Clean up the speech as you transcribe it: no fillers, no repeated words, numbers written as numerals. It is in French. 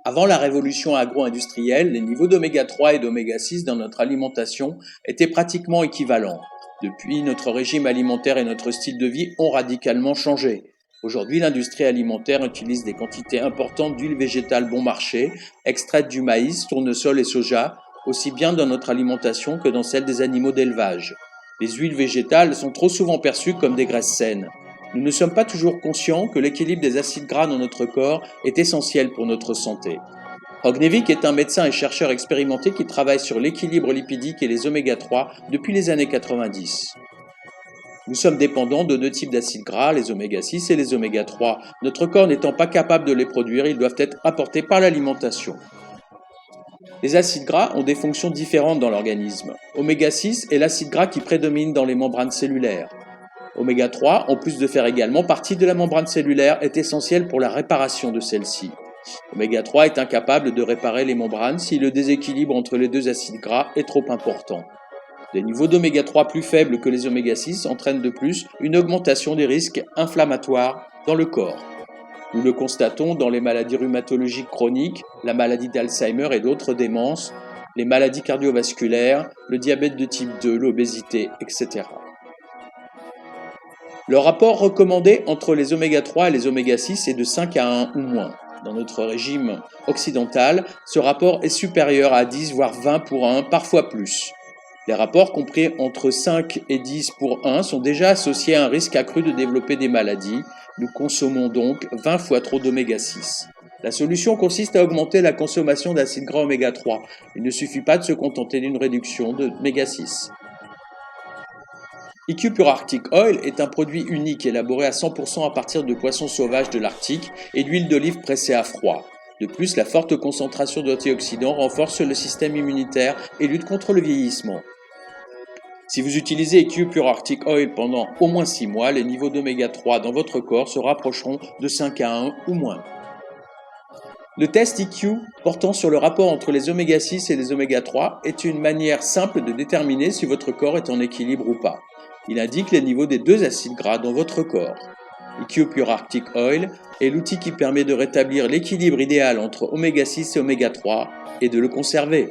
Avant la révolution agro-industrielle, les niveaux d'oméga 3 et d'oméga 6 dans notre alimentation étaient pratiquement équivalents. Depuis, notre régime alimentaire et notre style de vie ont radicalement changé. Aujourd'hui, l'industrie alimentaire utilise des quantités importantes d'huile végétale bon marché, extraites du maïs, tournesol et soja, aussi bien dans notre alimentation que dans celle des animaux d'élevage. Les huiles végétales sont trop souvent perçues comme des graisses saines. Nous ne sommes pas toujours conscients que l'équilibre des acides gras dans notre corps est essentiel pour notre santé. Ognjevic est un médecin et chercheur expérimenté qui travaille sur l'équilibre lipidique et les oméga 3 depuis les années 90. Nous sommes dépendants de deux types d'acides gras, les oméga 6 et les oméga 3. Notre corps n'étant pas capable de les produire, ils doivent être apportés par l'alimentation. Les acides gras ont des fonctions différentes dans l'organisme. Oméga 6 est l'acide gras qui prédomine dans les membranes cellulaires. Oméga 3, en plus de faire également partie de la membrane cellulaire, est essentiel pour la réparation de celle-ci. Oméga 3 est incapable de réparer les membranes si le déséquilibre entre les deux acides gras est trop important. Des niveaux d'oméga 3 plus faibles que les oméga 6 entraînent de plus une augmentation des risques inflammatoires dans le corps. Nous le constatons dans les maladies rhumatologiques chroniques, la maladie d'Alzheimer et d'autres démences, les maladies cardiovasculaires, le diabète de type 2, l'obésité, etc. Le rapport recommandé entre les oméga 3 et les oméga 6 est de 5 à 1 ou moins. Dans notre régime occidental, ce rapport est supérieur à 10 voire 20 pour 1, parfois plus. Les rapports compris entre 5 et 10 pour 1 sont déjà associés à un risque accru de développer des maladies. Nous consommons donc 20 fois trop d'oméga 6. La solution consiste à augmenter la consommation d'acides gras oméga 3. Il ne suffit pas de se contenter d'une réduction d'oméga 6. IQ Pure Arctic Oil est un produit unique élaboré à 100% à partir de poissons sauvages de l'Arctique et d'huile d'olive pressée à froid. De plus, la forte concentration d'antioxydants renforce le système immunitaire et lutte contre le vieillissement. Si vous utilisez IQ Pure Arctic Oil pendant au moins 6 mois, les niveaux d'oméga 3 dans votre corps se rapprocheront de 5 à 1 ou moins. Le test IQ portant sur le rapport entre les oméga 6 et les oméga 3 est une manière simple de déterminer si votre corps est en équilibre ou pas. Il indique les niveaux des deux acides gras dans votre corps. IQ Pure Arctic Oil est l'outil qui permet de rétablir l'équilibre idéal entre oméga 6 et oméga 3 et de le conserver.